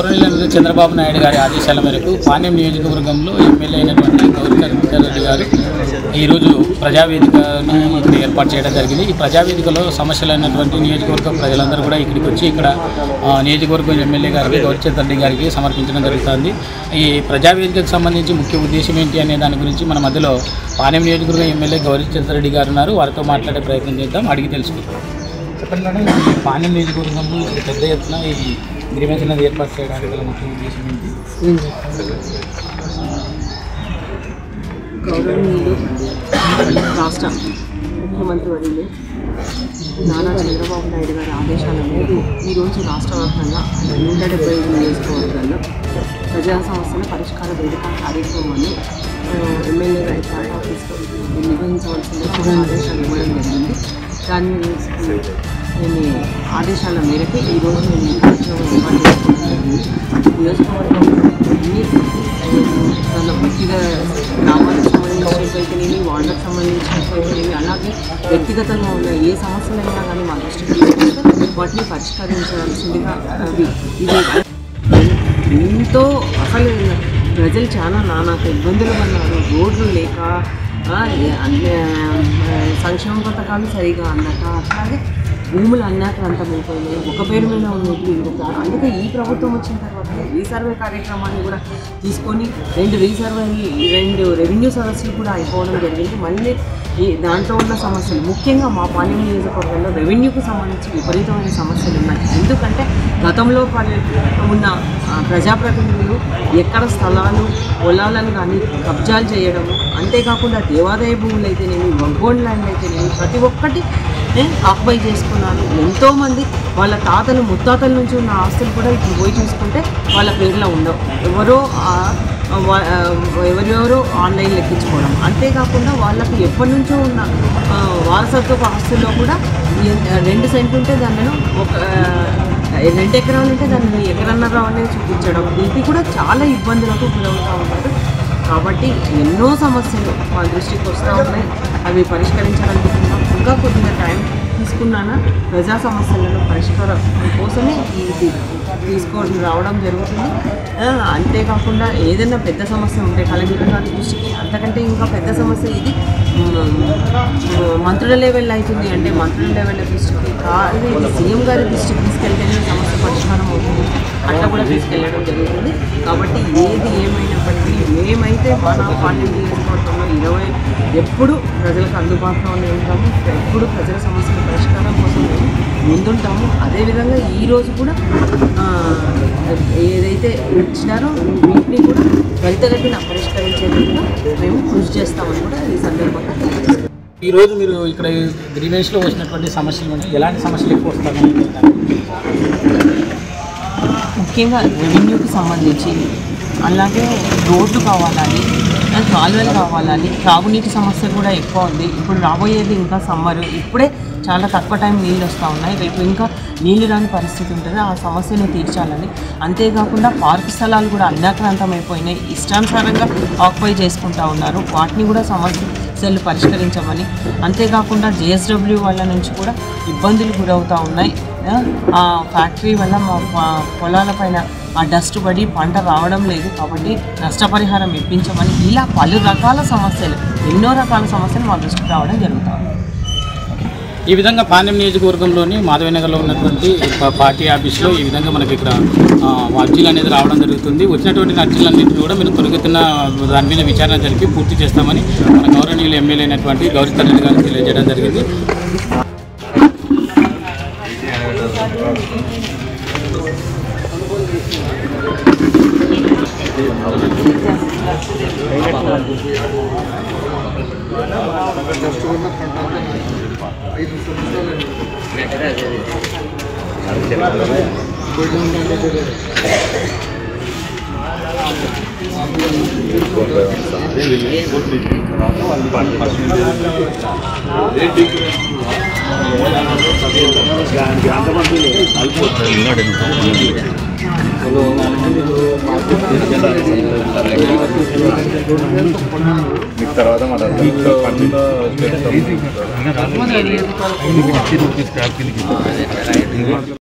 గౌరవనీయులు చంద్రబాబు నాయుడు గారి ఆదేశాల మేరకు పాణ్యం నియోజకవర్గంలో ఎమ్మెల్యే అయినటువంటి గౌరీ రెడ్డి గారు ఈరోజు ప్రజావేదికను ఇక్కడ ఏర్పాటు చేయడం జరిగింది। ఈ ప్రజావేదికలో సమస్యలైనటువంటి నియోజకవర్గ ప్రజలందరూ కూడా ఇక్కడికి వచ్చి ఇక్కడ నియోజకవర్గం ఎమ్మెల్యే గారికి గౌరీ రెడ్డి గారికి సమర్పించడం జరుగుతుంది। ఈ ప్రజావేదికకు సంబంధించి ముఖ్య ఉద్దేశం ఏంటి అనే దాని గురించి మన మధ్యలో పాణ్యం నియోజకవర్గం ఎమ్మెల్యే గౌరీ రెడ్డి గారు ఉన్నారు, వారితో మాట్లాడే ప్రయత్నం చేద్దాం, అడిగి తెలుసుకుంటాం। చెప్పండి మేడం, ఈ పాణ్యం నియోజకవర్గంలో పెద్ద ఎత్తున ఈ గ్రీవెన్స్ అనేది ఏర్పాటు చేయడానికి గల ముఖ్య ఉద్దేశం ఏంటి? గౌరవనీయులు రాష్ట్ర ముఖ్యమంత్రి వర్యులు నారా చంద్రబాబు నాయుడు గారి ఆదేశాల మేరకు ఈరోజు రాష్ట్ర వ్యాప్తంగా 175 నియోజకవర్గాల్లో ప్రజా సమస్యల పరిష్కార వేదిక కార్యక్రమాన్ని ఎమ్మెల్యే గారి పార్టీ ఆఫీస్లో నిర్వహించవలసిందిగా ఆదేశాలు ఇవ్వడం జరిగింది। దాని ఆదేశాల మేరకు ఈరోజు నేను ఈ కార్యక్రమం ఏర్పాటు చేసుకోవడం జరిగింది। నియోజకవర్గంలో తన వ్యక్తిగత గ్రామాలకు సంబంధించినట్లయితేనేమి, వార్డులకు సంబంధించినట్లయితేనేమి, అలాగే వ్యక్తిగతంగా ఉన్న ఏ సమస్యలైనా కానీ మా దృష్టికి తీసుకొస్తే వాటిని పరిష్కరించాల్సిందిగా ఇది ఎంతో అసలు ప్రజలు చాలా నానా ఇబ్బందులు పడ్డారు। రోడ్లు లేక, సంక్షేమ పథకాలు సరిగా అందక, అట్లాగే భూములు అన్యాక్రాంతమైపోయినాయి, ఒక పేరు మీద ఉన్నట్టు ఇంకొక। అందుకే ఈ ప్రభుత్వం వచ్చిన తర్వాత రీసర్వే కార్యక్రమాన్ని కూడా తీసుకొని 2 రెవెన్యూ సదస్సులు కూడా అయిపోవడం జరిగింది। మళ్ళీ ఈ దాంట్లో ఉన్న సమస్యలు ముఖ్యంగా మా పాణ్యం నియోజకవర్గంలో రెవెన్యూకు సంబంధించి విపరీతమైన సమస్యలు ఉన్నాయి। ఎందుకంటే గతంలో ఉన్న ప్రజాప్రతినిధులు ఎక్కడ స్థలాలు పొలాలను కానీ కబ్జాలు చేయడము, అంతేకాకుండా దేవాదాయ భూములు అయితేనేమి, వగ్గోన్ ల్యాండ్ అయితేనేమి ప్రతి ఒక్కటి ఆక్యుపై చేసుకున్నారు। ఎంతోమంది వాళ్ళ తాతలు ముత్తాతల నుంచి ఉన్న ఆస్తులు కూడా ఇప్పుడు పోయి చూసుకుంటే వాళ్ళ పేర్లో ఉండవు, ఎవరెవరో ఆన్లైన్ లెక్కించుకోవడం, అంతేకాకుండా వాళ్ళకి ఎప్పటి నుంచో ఉన్న వారసత్వపు ఆస్తుల్లో కూడా 2 సెంట్లు ఉంటే దానిలో 2 ఎకరాలు ఉంటే దాన్ని ఎకరన్నర అనేది చూపించడం, ఇది కూడా చాలా ఇబ్బందులకు గురవుతూ ఉన్నారు। కాబట్టి ఎన్నో సమస్యలు మా దృష్టికి వస్తూ ఉన్నాయి, అవి పరిష్కరించగలుగుతున్నాం। ఇంకా కొద్దిగా టైం తీసుకున్నాను, ప్రజా సమస్యలను పరిష్కారం కోసమే ఇది తీసుకొని రావడం జరుగుతుంది। అంతేకాకుండా ఏదైనా పెద్ద సమస్య ఉంటే కలెక్టర్ గారి దృష్టికి, అంతకంటే ఇంకా పెద్ద సమస్య ఇది మంత్రుల లెవెల్ అవుతుంది అంటే మంత్రుల లెవెల్ దృష్టికి కాదు, ఇది సీఎం గారి దృష్టికి తీసుకెళ్తేనే సమస్య పరిష్కారం అవుతుంది, అట్లా కూడా తీసుకెళ్ళడం జరుగుతుంది। కాబట్టి ఏది ఏమైనప్పటికీ మేమైతే మన పాణ్యం నియోజకవర్గంలో ఎప్పుడు ప్రజలకు అందుబాటులోనే ఉంటాము, ఎప్పుడు ప్రజల సమస్యల పరిష్కారం కోసం మేము ముందుంటాము। అదేవిధంగా ఈరోజు కూడా ఏదైతే ఇచ్చినారో వీటిని కూడా త్వరితగతిన పరిష్కరించే విధంగా మేము కృషి చేస్తామని కూడా ఈ సందర్భంగా తెలియజేస్తాం। ఈరోజు మీరు ఇక్కడ గ్రీవెన్స్లో వచ్చినటువంటి సమస్యలు ఎలాంటి సమస్యలు ఎక్కువ వస్తాయి? ముఖ్యంగా రెవెన్యూకి సంబంధించి, అలాగే రోడ్లు కావాలని, కాలువలు కావాలని, త్రాగునీటి సమస్య కూడా ఎక్కువ ఉంది। ఇప్పుడు రాబోయేది ఇంకా సమ్మరు, ఇప్పుడే చాలా తక్కువ టైం నీళ్ళు వస్తూ ఉన్నాయి, రేపు ఇంకా నీళ్ళు రాని పరిస్థితి ఉంటుంది, ఆ సమస్యను తీర్చాలని। అంతేకాకుండా పార్కు స్థలాలు కూడా అన్యాక్రాంతమైపోయినాయి, ఇష్టానుసారంగా ఆక్యుపై చేసుకుంటూ ఉన్నారు, వాటిని కూడా సమస్యలు పరిష్కరించమని। అంతేకాకుండా JSW వాళ్ళ నుంచి కూడా ఇబ్బందులు గురవుతూ ఉన్నాయి, ఆ ఫ్యాక్టరీ వల్ల మా పొలాల పైన ఆ డస్ట్ పడి పంట రావడం లేదు, కాబట్టి నష్టపరిహారం ఇప్పించమని, ఇలా పలు రకాల సమస్యలు, ఎన్నో రకాల సమస్యలు మా దృష్టికి రావడం జరుగుతుంది। ఈ విధంగా పాణ్యం నియోజకవర్గంలోని మాధవనగర్లో ఉన్నటువంటి పార్టీ ఆఫీస్లో ఈ విధంగా మనకి ఇక్కడ అర్జీలు అనేది రావడం జరుగుతుంది। వచ్చినటువంటి అర్జీలన్నింటినీ కూడా మేము త్వరితగతిన దాని మీద విచారణ జరిపి పూర్తి చేస్తామని మన గౌరవనీయులు ఎమ్మెల్యే అయినటువంటి గౌరీ రెడ్డి గారికి తెలియజేయడం జరిగింది। తర్వాత